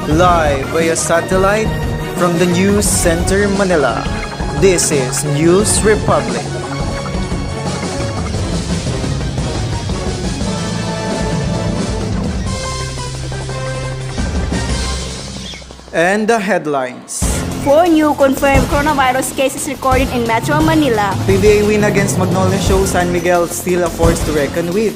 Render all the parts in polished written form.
Live via satellite from the News Center, Manila. This is News Republic. And the headlines. 4 new confirmed coronavirus cases recorded in Metro Manila. PBA win against Magnolia shows San Miguel still a force to reckon with.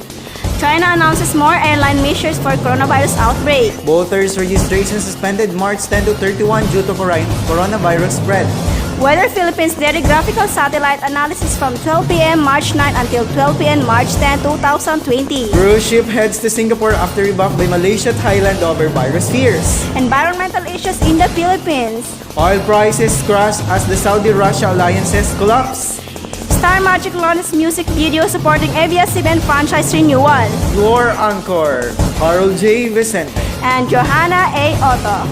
China announces more airline measures for coronavirus outbreak. Voters registration suspended March 10 to 31 due to coronavirus spread. Weather Philippines daily graphical satellite analysis from 12 p.m. March 9 until 12 p.m. March 10, 2020. Cruise ship heads to Singapore after rebuff by Malaysia, Thailand over virus fears. Environmental issues in the Philippines. Oil prices crash as the Saudi-Russia alliances collapse. Star Magic launches music video supporting ABS-CBN franchise renewal. Your anchor, Harold J. Vicente. And Johanna A. Otto.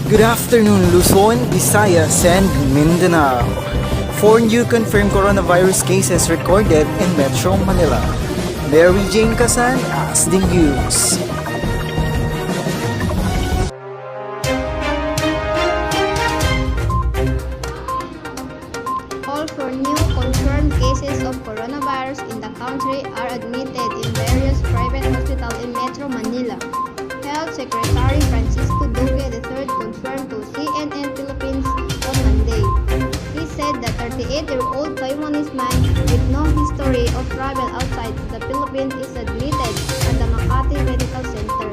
Good afternoon, Luzon, Visayas, and Mindanao. 4 new confirmed coronavirus cases recorded in Metro Manila. Mary Jane Casan as the news. All 4 new confirmed cases of coronavirus in the country are admitted in various private hospitals in Metro Manila. Health Secretary Francisco Duque III confirmed to CNN Philippines on Monday. He said the 38-year-old Taiwanese man with no history of travel outside the Philippines is admitted at the Makati Medical Center,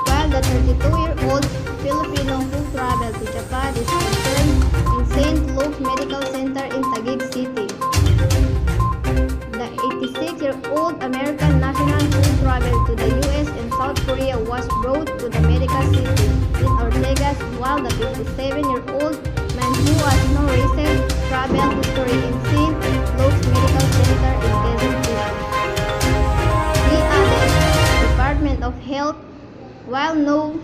while the 32-year-old Filipino who traveled to Japan is confirmed in St. Luke's Medical Center in Taguig City. The 86-year-old American national who traveled to the U.S. and South Korea was brought to the medical city in Ortegas, while the 57-year-old man who has no recent travel history in St. Luke's Medical Center in Quezon City. He added, Department of Health, while no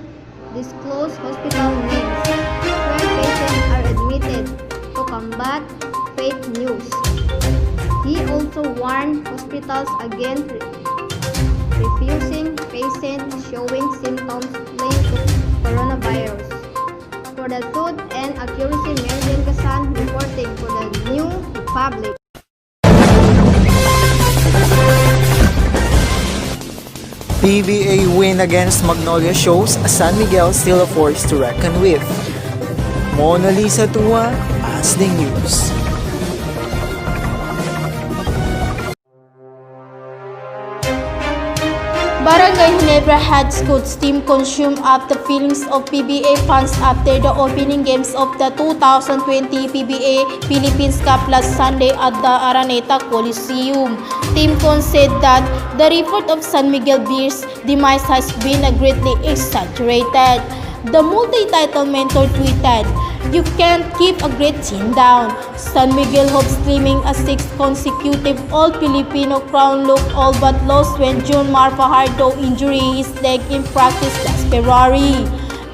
disclosed hospital names, where patients are admitted to combat fake news. He also warned hospitals against refusing patients showing symptoms linked to coronavirus. For the truth and accuracy, Mary Jane Casan reporting for the New Republic. PBA win against Magnolia shows San Miguel still a force to reckon with. Mona Lisa Tua as the news. Barangay Ginebra had Scouts team consumed up the feelings of PBA fans after the opening games of the 2020 PBA Philippines Cup last Sunday at the Araneta Coliseum. Team Con said that the report of San Miguel Bears' demise has been greatly exaggerated. The multi-title mentor tweeted, "You can't keep a great team down." San Miguel hopes claiming a 6th consecutive All-Filipino crown look all but lost when June Mar Fajardo injured his leg in practice last February.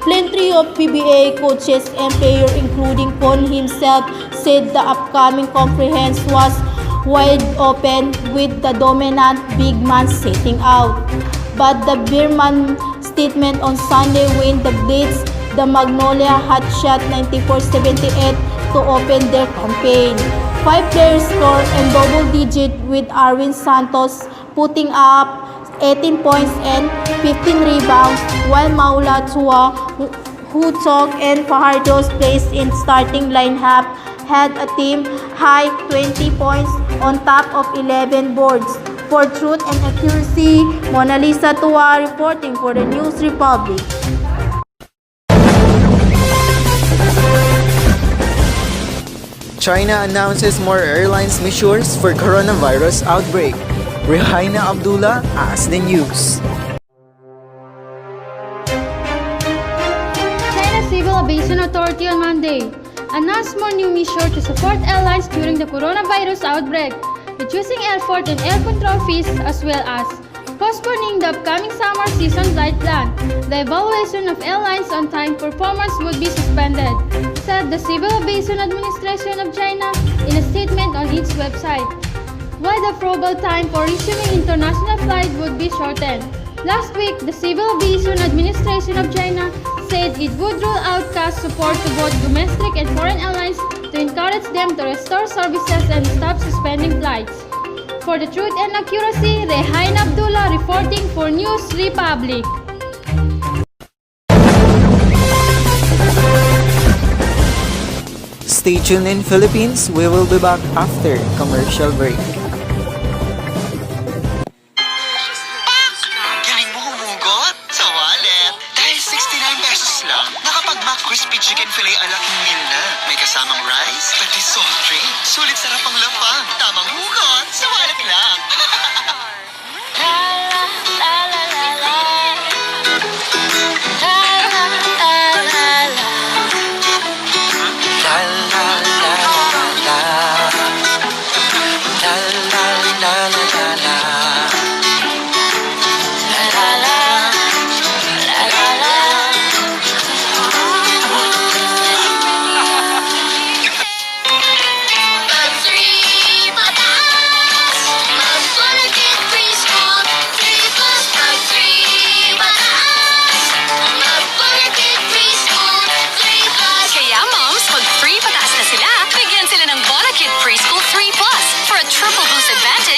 Plenty of PBA coaches and players, including Con himself, said the upcoming conference was wide open with the dominant big man sitting out. But the Beerman statement on Sunday when the Blades, the Magnolia had shot 94-78 to open their campaign. 5 players scored and double-digit with Arwin Santos putting up 18 points and 15 rebounds, while Maula Tua, who took and Fajardo's place in starting lineup, had a team-high 20 points on top of 11 boards. For truth and accuracy, Mona Lisa Tua reporting for the News Republic. China announces more airlines measures for coronavirus outbreak. Rehaina Abdullah as the news. China Civil Aviation Authority on Monday announced more new measures to support airlines during the coronavirus outbreak, reducing airport and air control fees as well as postponing the upcoming summer season flight plan. The evaluation of airlines on time performance would be suspended. said the Civil Aviation Administration of China in a statement on its website. While the approval time for resuming international flight would be shortened. Last week, the Civil Aviation Administration of China said it would roll out cash support to both domestic and foreign airlines to encourage them to restore services and stop suspending flights. For the truth and accuracy, Rehain Abdullah reporting for News Republic. Stay tuned in Philippines. We will be back after commercial break. Galing mo humugot sa wallet. Dahil 69 pesos lang, nakapag-Mac Crispy Chicken Filet alaking meal na. May kasamang rice, pati soft drink. Sulit sarap ang lapang. Tamang hugot sa wallet lang.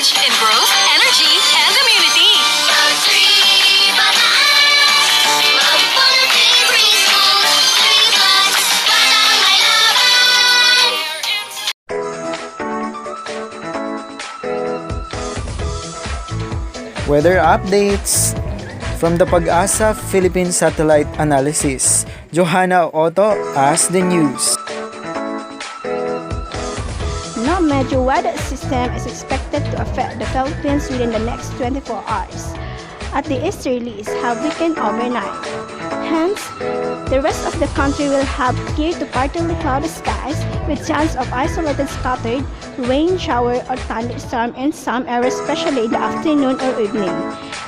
In growth, energy, and immunity. Weather updates from the Pag-asa Philippine Satellite Analysis. Johanna Otto as the news. No major weather system is expected to affect the Philippines within the next 24 hours, as the easterlies have weakened overnight. Hence, the rest of the country will have clear to partly cloudy skies with chance of isolated scattered rain, shower, or thunderstorm in some areas, especially in the afternoon or evening.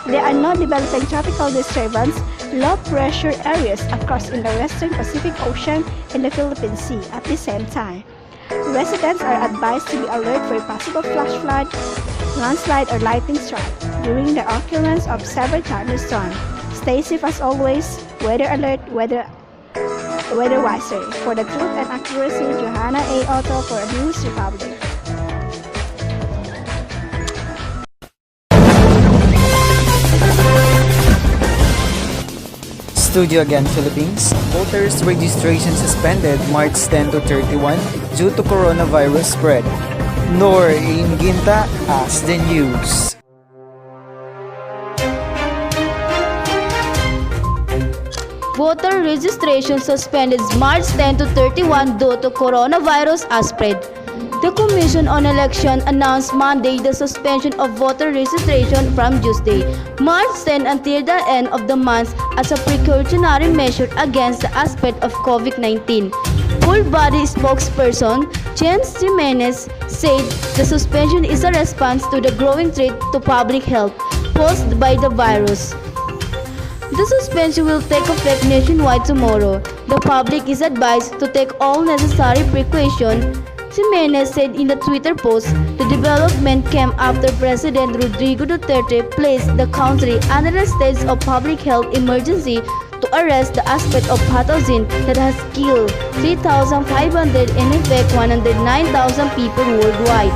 There are no developing tropical disturbance, low pressure areas across in the western Pacific Ocean and the Philippine Sea at the same time. Residents are advised to be alert for possible flash flood, landslide, or lightning strike during the occurrence of severe thunderstorms. Stay safe as always. Weather alert, weather wiser. For the truth and accuracy, Johanna A. Otto for News Republic. Studio again, Philippines. Voters registration suspended March 10 to 31 due to coronavirus spread. Nor Ginta as the news. Voter registration suspended March 10 to 31 due to coronavirus spread. The Commission on Election announced Monday the suspension of voter registration from Tuesday, March 10 until the end of the month as a precautionary measure against the aspect of COVID-19. Full body spokesperson James Jimenez said the suspension is a response to the growing threat to public health posed by the virus. The suspension will take effect nationwide tomorrow. The public is advised to take all necessary precautions. Jimenez said in a Twitter post, the development came after President Rodrigo Duterte placed the country under a state of public health emergency to arrest the aspect of pathogen that has killed 3,500 and infected 109,000 people worldwide.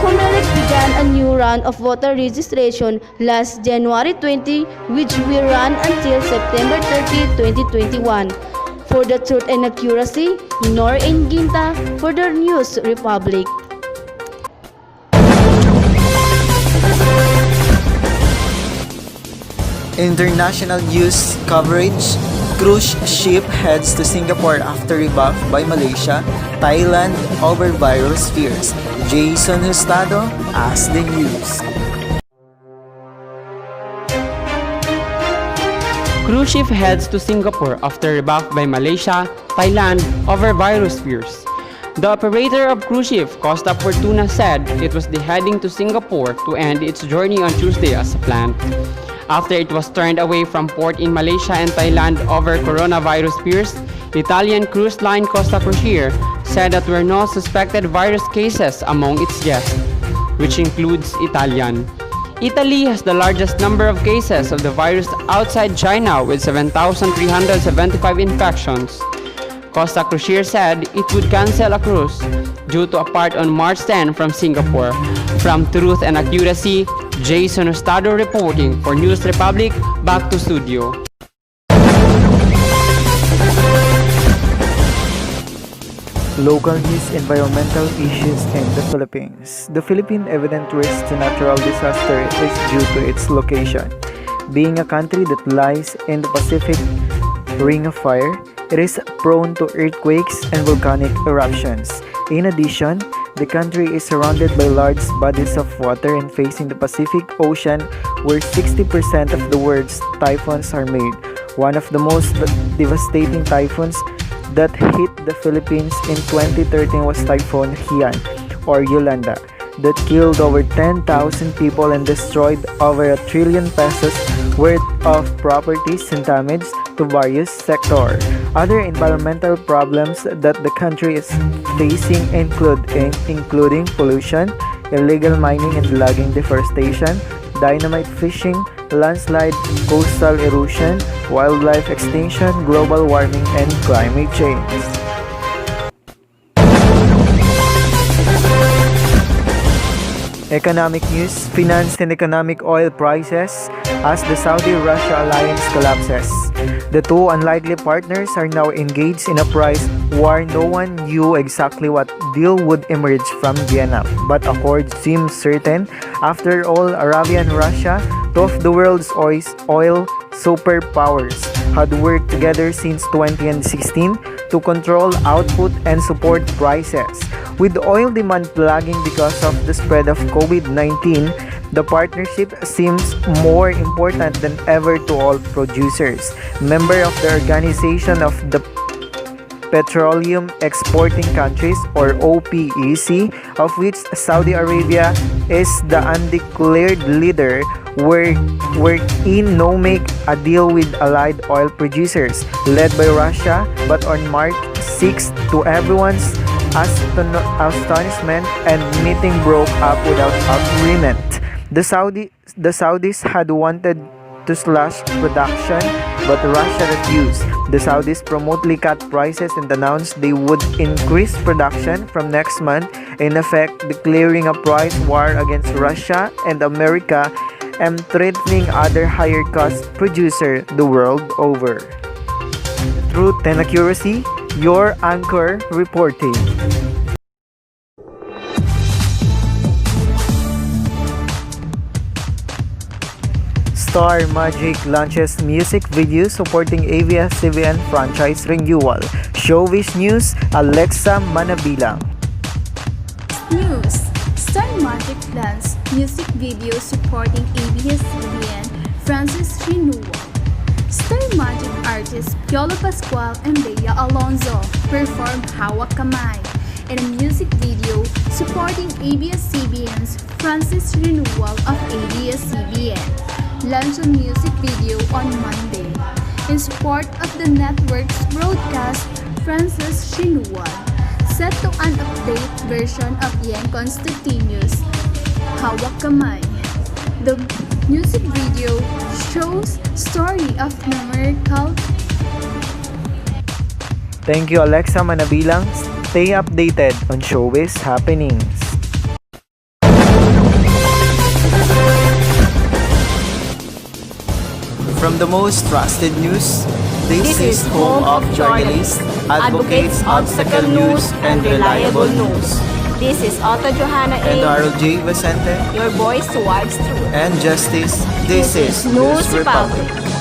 COMELEC began a new round of voter registration last January 20, which will run until September 30, 2021. For the truth and accuracy, Nor Ginta for the News Republic. International news coverage. Cruise ship heads to Singapore after rebuff by Malaysia, Thailand over virus fears. Jason Hustado as the news. Cruise ship heads to Singapore after rebuff by Malaysia, Thailand over virus fears. The operator of cruise ship Costa Fortuna said it was heading to Singapore to end its journey on Tuesday as planned. After it was turned away from port in Malaysia and Thailand over coronavirus fears, The Italian cruise line Costa Crociere said that there were no suspected virus cases among its guests, which includes Italian. Italy has the largest number of cases of the virus outside China with 7,375 infections. Costa Crociere said it would cancel a cruise due to a part on March 10 from Singapore. From Truth and Accuracy, Jason Ostado reporting for News Republic. Back to studio. Local news: environmental issues in the Philippines. The Philippine evident risk to natural disaster is due to its location. Being a country that lies in the Pacific Ring of Fire, it is prone to earthquakes and volcanic eruptions. In addition, the country is surrounded by large bodies of water and facing the Pacific Ocean, where 60% of the world's typhoons are made. One of the most devastating typhoons that hit the Philippines in 2013 was Typhoon Haiyan, or Yolanda, that killed over 10,000 people and destroyed over ₱1 trillion worth of properties and damage to various sectors. Other environmental problems that the country is facing including pollution, illegal mining and logging, deforestation, dynamite fishing, landslide, coastal erosion, wildlife extinction, global warming, and climate change. Economic news: finance and economic oil prices as the Saudi-Russia alliance collapses. The two unlikely partners are now engaged in a price war. No one knew exactly what deal would emerge from Vienna, but accord seems certain. After all, Arabia and Russia, two of the world's oil superpowers, had worked together since 2016 to control output and support prices. With oil demand lagging because of the spread of COVID-19, the partnership seems more important than ever to all producers. Member of the Organization of the Petroleum Exporting Countries, or OPEC, of which Saudi Arabia is the undeclared leader, wherein no make a deal with allied oil producers led by Russia, but on March 6, to everyone's astonishment, and meeting broke up without agreement. The Saudis had wanted to slash production, but Russia refused. The Saudis promptly cut prices and announced they would increase production from next month, in effect declaring a price war against Russia and America and threatening other higher cost producers the world over. Truth and Accuracy, your anchor reporting. Star Magic launches music video supporting ABS-CBN franchise renewal. Showbiz News, Alexa Manabilang. News: Star Magic plans music video supporting ABS-CBN franchise renewal. Star Magic artists Piolo Pascual and Bea Alonzo perform Hawak Kamay in a music video supporting ABS-CBN's franchise renewal of ABS-CBN. Launched a music video on Monday in support of the network's broadcast franchise renewal, set to an update version of Yen Constantino's Hawak Kamay. The music video shows story of numerical. Thank you, Alexa Manabilang. Stay updated on showbiz happenings. From the most trusted news, this is home of journalists, advocates, obstacle news, and reliable news. This is Otto Johanna And A., Darrell J. Vicente your voice towards truth. and justice. This is News Republic.